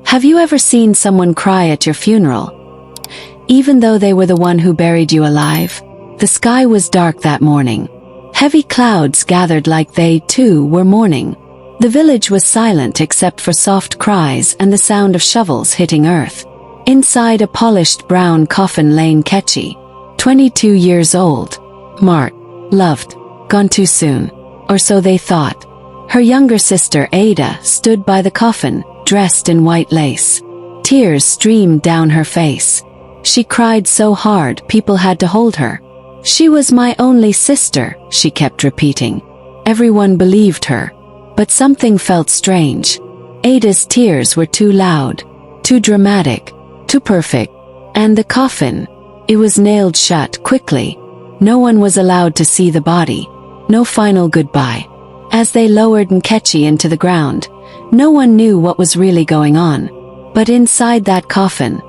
Have you ever seen someone cry at your funeral, even though they were the one who buried you alive? The sky was dark that morning. Heavy clouds gathered like they, too, were mourning. The village was silent except for soft cries and the sound of shovels hitting earth. Inside a polished brown coffin lay Nkechi, 22 years old. Marked, loved, gone too soon. Or so they thought. Her younger sister Ada stood by the coffin, dressed in white lace. Tears streamed down her face. She cried so hard people had to hold her. She was my only sister, she kept repeating. Everyone believed her. But something felt strange. Ada's tears were too loud, too dramatic, too perfect. And the coffin, it was nailed shut quickly. No one was allowed to see the body. No final goodbye. As they lowered Nkechi into the ground, no one knew what was really going on. But inside that coffin,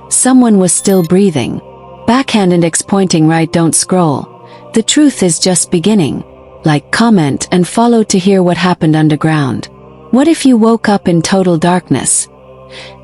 someone was still breathing. Backhand index pointing right, don't scroll. The truth is just beginning. Like, comment, and follow to hear what happened underground. What if you woke up in total darkness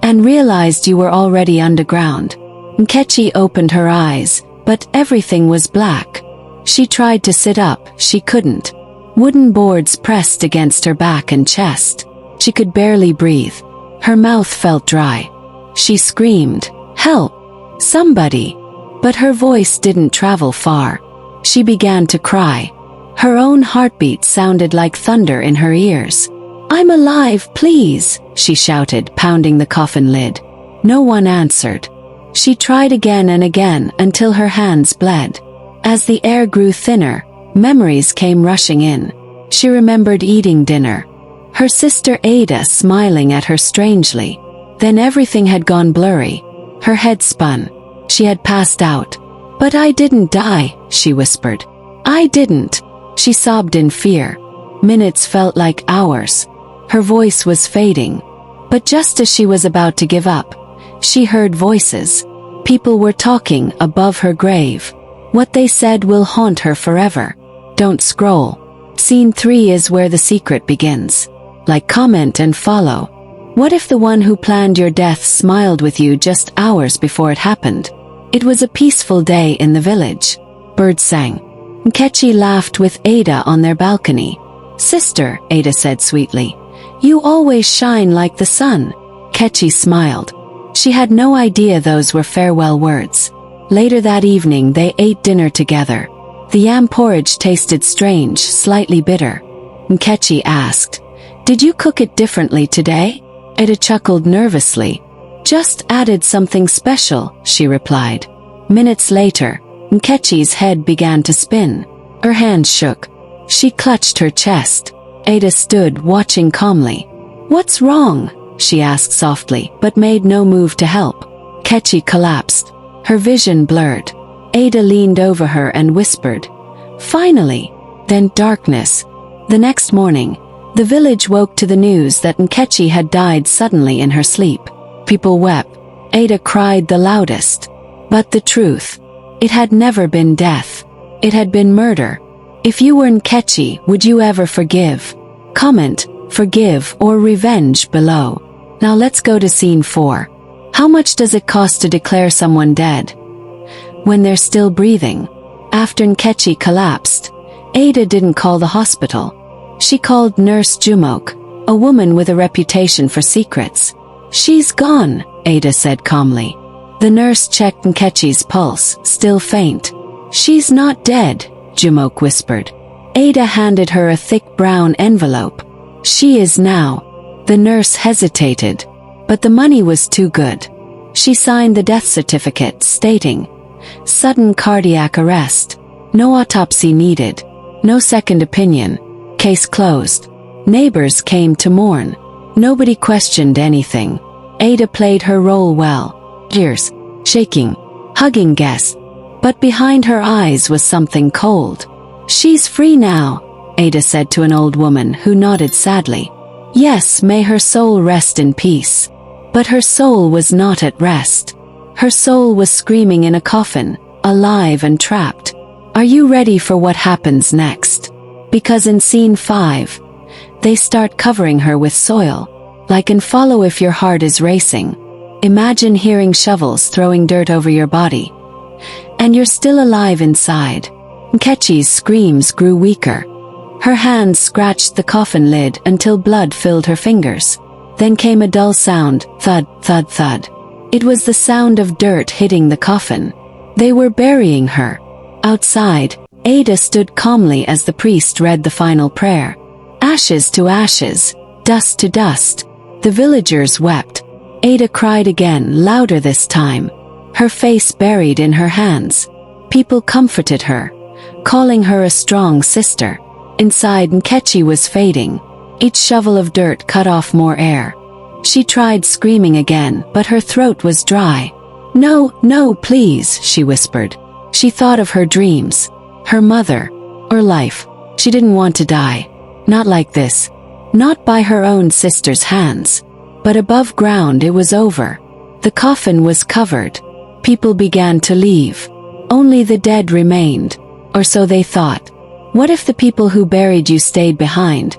and realized you were already underground? Nkechi opened her eyes, but everything was black. She tried to sit up, she couldn't. Wooden boards pressed against her back and chest. She could barely breathe. Her mouth felt dry. She screamed, "Help! Somebody!" But her voice didn't travel far. She began to cry. Her own heartbeat sounded like thunder in her ears. "I'm alive, please," she shouted, pounding the coffin lid. No one answered. She tried again and again until her hands bled. As the air grew thinner, memories came rushing in. She remembered eating dinner. Her sister Ada smiling at her strangely. Then everything had gone blurry. Her head spun. She had passed out. "But I didn't die," she whispered. "I didn't." She sobbed in fear. Minutes felt like hours. Her voice was fading. But just as she was about to give up, she heard voices. People were talking above her grave. What they said will haunt her forever. Don't scroll. Scene 3 is where the secret begins. Like, comment, and follow. What if the one who planned your death smiled with you just hours before it happened? It was a peaceful day in the village. Birds sang. Nkechi laughed with Ada on their balcony. "Sister," Ada said sweetly, "you always shine like the sun." Nkechi smiled. She had no idea those were farewell words. Later that evening they ate dinner together. The yam porridge tasted strange, slightly bitter. Nkechi asked, "Did you cook it differently today?" Ada chuckled nervously. "Just added something special," she replied. Minutes later, Nkechi's head began to spin. Her hands shook. She clutched her chest. Ada stood, watching calmly. "What's wrong?" she asked softly, but made no move to help. Nkechi collapsed. Her vision blurred. Ada leaned over her and whispered, "Finally." Then darkness. The next morning, the village woke to the news that Nkechi had died suddenly in her sleep. People wept. Ada cried the loudest. But the truth, it had never been death. It had been murder. If you were Nkechi, would you ever forgive? Comment, forgive or revenge below. Now let's go to scene 4. How much does it cost to declare someone dead when they're still breathing? After Nkechi collapsed, Ada didn't call the hospital. She called Nurse Jumok, a woman with a reputation for secrets. "She's gone," Ada said calmly. The nurse checked Nkechi's pulse, still faint. "She's not dead," Jumok whispered. Ada handed her a thick brown envelope. "She is now." The nurse hesitated, but the money was too good. She signed the death certificate, stating, "Sudden cardiac arrest. No autopsy needed. No second opinion. Case closed." Neighbors came to mourn. Nobody questioned anything. Ada played her role well. Tears, shaking, hugging guests. But behind her eyes was something cold. "She's free now," Ada said to an old woman who nodded sadly. "Yes, may her soul rest in peace." But her soul was not at rest. Her soul was screaming in a coffin, alive and trapped. Are you ready for what happens next? Because in scene 5, they start covering her with soil. Like in Follow if your heart is racing. Imagine hearing shovels throwing dirt over your body. And you're still alive inside. Nkechi's screams grew weaker. Her hands scratched the coffin lid until blood filled her fingers. Then came a dull sound, thud, thud, thud. It was the sound of dirt hitting the coffin. They were burying her. Outside, Ada stood calmly as the priest read the final prayer. Ashes to ashes, dust to dust. The villagers wept. Ada cried again, louder this time. Her face buried in her hands. People comforted her, calling her a strong sister. Inside, Nkechi was fading. Each shovel of dirt cut off more air. She tried screaming again, but her throat was dry. No, no, please, she whispered. She thought of her dreams, her mother, or life. She didn't want to die. Not like this. Not by her own sister's hands. But above ground it was over. The coffin was covered. People began to leave. Only the dead remained. Or so they thought. What if the people who buried you stayed behind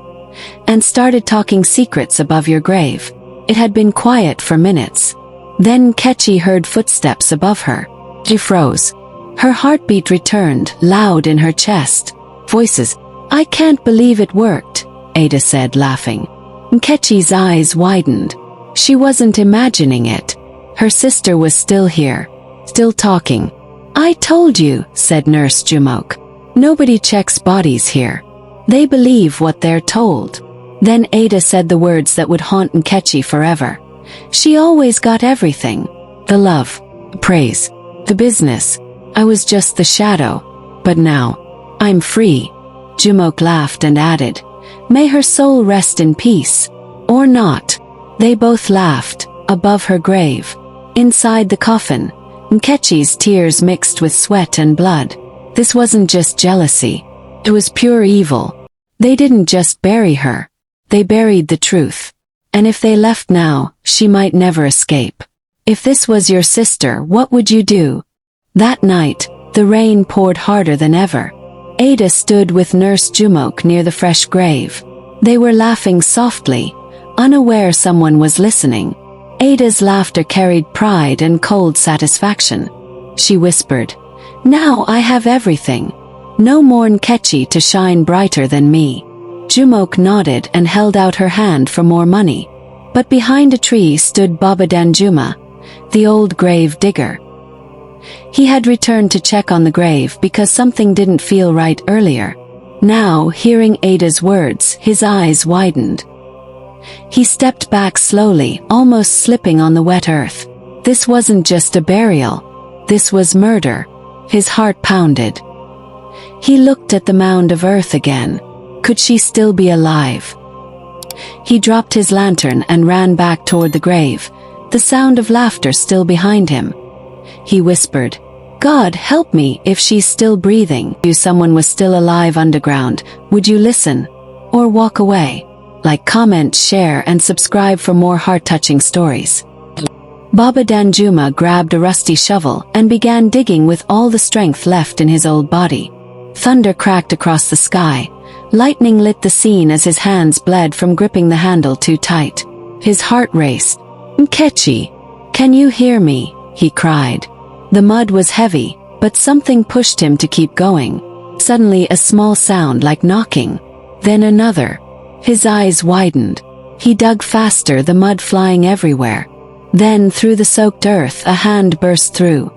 and started talking secrets above your grave? It had been quiet for minutes. Then Nkechi heard footsteps above her. She froze. Her heartbeat returned, loud in her chest. Voices. I can't believe it worked, Ada said, laughing. Nkechi's eyes widened. She wasn't imagining it. Her sister was still here, still talking. I told you, said Nurse Jumok. Nobody checks bodies here. They believe what they're told. Then Ada said the words that would haunt Nkechi forever. She always got everything. The love, the praise, the business. I was just the shadow. But now, I'm free. Jumok laughed and added, may her soul rest in peace. Or not. They both laughed, above her grave. Inside the coffin, Nkechi's tears mixed with sweat and blood. This wasn't just jealousy. It was pure evil. They didn't just bury her. They buried the truth. And if they left now, she might never escape. If this was your sister, what would you do? That night, the rain poured harder than ever. Ada stood with Nurse Jumok near the fresh grave. They were laughing softly, unaware someone was listening. Ada's laughter carried pride and cold satisfaction. She whispered, now I have everything. No more Nkechi to shine brighter than me. Jumok nodded and held out her hand for more money. But behind a tree stood Baba Danjuma, the old grave digger. He had returned to check on the grave because something didn't feel right earlier. Now, hearing Ada's words, his eyes widened. He stepped back slowly, almost slipping on the wet earth. This wasn't just a burial. This was murder. His heart pounded. He looked at the mound of earth again. Could she still be alive? He dropped his lantern and ran back toward the grave, the sound of laughter still behind him. He whispered, God help me if she's still breathing. If someone was still alive underground, would you listen? Or walk away? Like, comment, share, and subscribe for more heart-touching stories. Baba Danjuma grabbed a rusty shovel and began digging with all the strength left in his old body. Thunder cracked across the sky. Lightning lit the scene as his hands bled from gripping the handle too tight. His heart raced. Nkechi, can you hear me? He cried. The mud was heavy, but something pushed him to keep going. Suddenly a small sound like knocking. Then another. His eyes widened. He dug faster, the mud flying everywhere. Then through the soaked earth a hand burst through.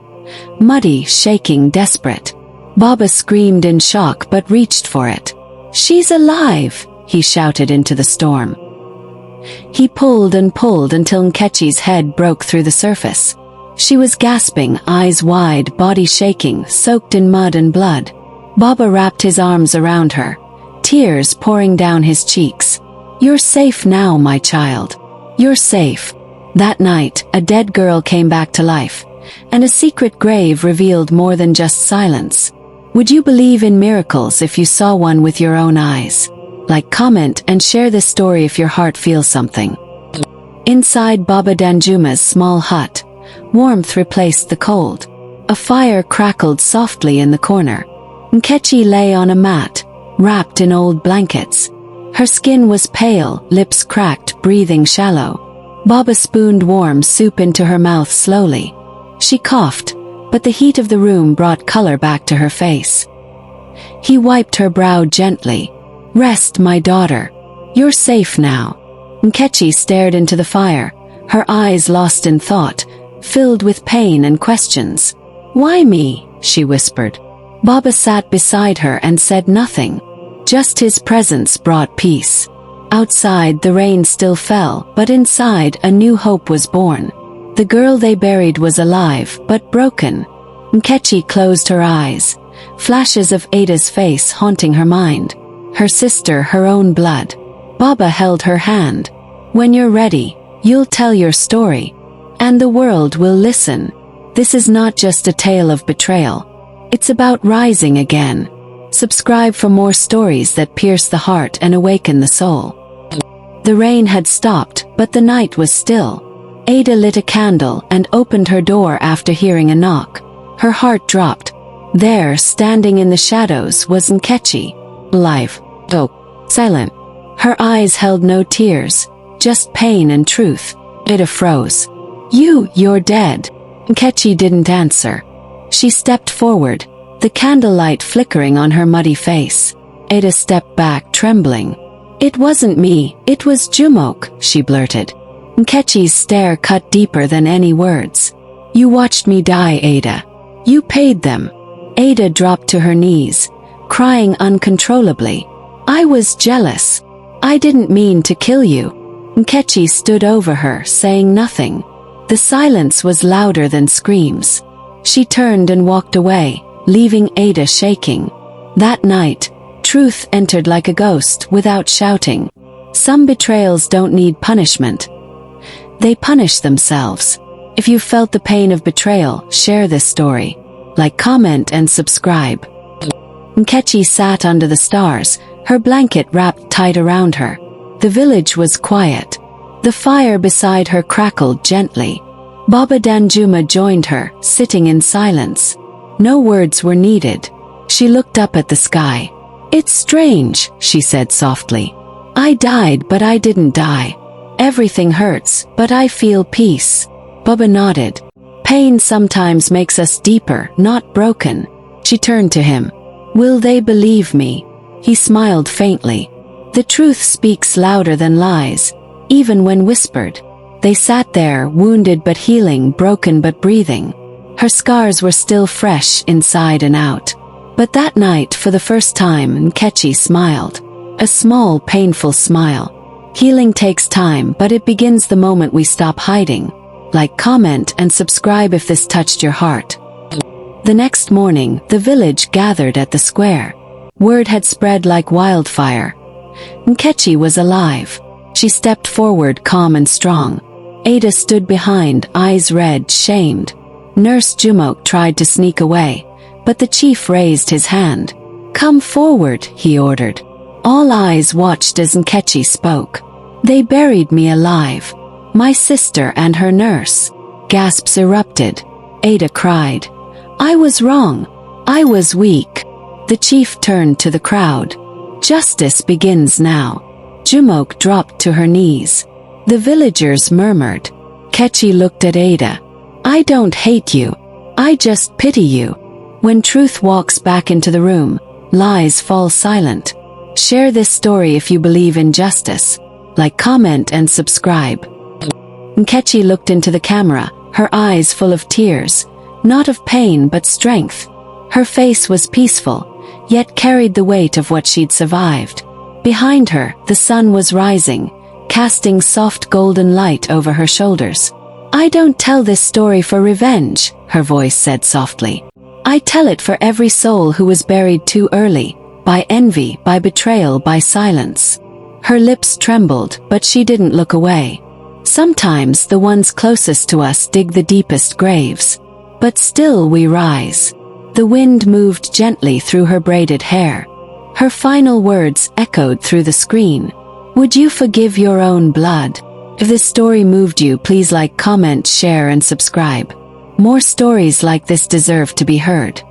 Muddy, shaking, desperate. Baba screamed in shock but reached for it. She's alive, he shouted into the storm. He pulled and pulled until Nkechi's head broke through the surface. She was gasping, eyes wide, body shaking, soaked in mud and blood. Baba wrapped his arms around her, tears pouring down his cheeks. You're safe now, my child. You're safe. That night, a dead girl came back to life, and a secret grave revealed more than just silence. Would you believe in miracles if you saw one with your own eyes? Like, comment, and share this story if your heart feels something. Inside Baba Danjuma's small hut, warmth replaced the cold. A fire crackled softly in the corner. Nkechi lay on a mat, wrapped in old blankets. Her skin was pale, lips cracked, breathing shallow. Baba spooned warm soup into her mouth slowly. She coughed, but the heat of the room brought color back to her face. He wiped her brow gently. "Rest, my daughter. You're safe now." Nkechi stared into the fire, her eyes lost in thought, filled with pain and questions. "Why me?" she whispered. Baba sat beside her and said nothing. Just his presence brought peace. Outside, the rain still fell, but inside, a new hope was born. The girl they buried was alive, but broken. Nkechi closed her eyes, flashes of Ada's face haunting her mind. Her sister, her own blood. Baba held her hand. "When you're ready, you'll tell your story. And the world will listen. This is not just a tale of betrayal. It's about rising again." Subscribe for more stories that pierce the heart and awaken the soul. The rain had stopped, but the night was still. Ada lit a candle and opened her door after hearing a knock. Her heart dropped. There, standing in the shadows, was Nkechi. Alive, though silent. Her eyes held no tears, just pain and truth. Ada froze. You're dead." Nkechi didn't answer. She stepped forward, the candlelight flickering on her muddy face. Ada stepped back, trembling. "It wasn't me, it was Jumok," she blurted. Nkechi's stare cut deeper than any words. "You watched me die, Ada. You paid them." Ada dropped to her knees, crying uncontrollably. "I was jealous. I didn't mean to kill you." Nkechi stood over her, saying nothing. The silence was louder than screams. She turned and walked away, leaving Ada shaking. That night, truth entered like a ghost without shouting. Some betrayals don't need punishment. They punish themselves. If you felt the pain of betrayal, share this story. Like, comment, and subscribe. Nkechi sat under the stars, her blanket wrapped tight around her. The village was quiet. The fire beside her crackled gently. Baba Danjuma joined her, sitting in silence. No words were needed. She looked up at the sky. "It's strange," she said softly. "I died, but I didn't die. Everything hurts, but I feel peace." Baba nodded. "Pain sometimes makes us deeper, not broken." She turned to him. "Will they believe me?" He smiled faintly. The truth speaks louder than lies, even when whispered. They sat there, wounded but healing, broken but breathing. Her scars were still fresh inside and out. But that night, for the first time, Nkechi smiled. A small, painful smile. Healing takes time, but it begins the moment we stop hiding. Like, comment, and subscribe if this touched your heart. The next morning, the village gathered at the square. Word had spread like wildfire. Nkechi was alive. She stepped forward, calm and strong. Ada stood behind, eyes red, shamed. Nurse Jumok tried to sneak away, but the chief raised his hand. "Come forward," he ordered. All eyes watched as Nkechi spoke. "They buried me alive. My sister and her nurse." Gasps erupted. Ada cried. "I was wrong. I was weak." The chief turned to the crowd. "Justice begins now." Jumok dropped to her knees. The villagers murmured. Nkechi looked at Ada. "I don't hate you. I just pity you." When truth walks back into the room, lies fall silent. Share this story if you believe in justice. Like, comment, and subscribe. Nkechi looked into the camera, her eyes full of tears, not of pain but strength. Her face was peaceful, yet carried the weight of what she'd survived. Behind her, the sun was rising, casting soft golden light over her shoulders. "I don't tell this story for revenge," her voice said softly. "I tell it for every soul who was buried too early, by envy, by betrayal, by silence." Her lips trembled, but she didn't look away. Sometimes the ones closest to us dig the deepest graves. But still we rise. The wind moved gently through her braided hair. Her final words echoed through the screen. "Would you forgive your own blood?" If this story moved you, please like, comment, share, and subscribe. More stories like this deserve to be heard.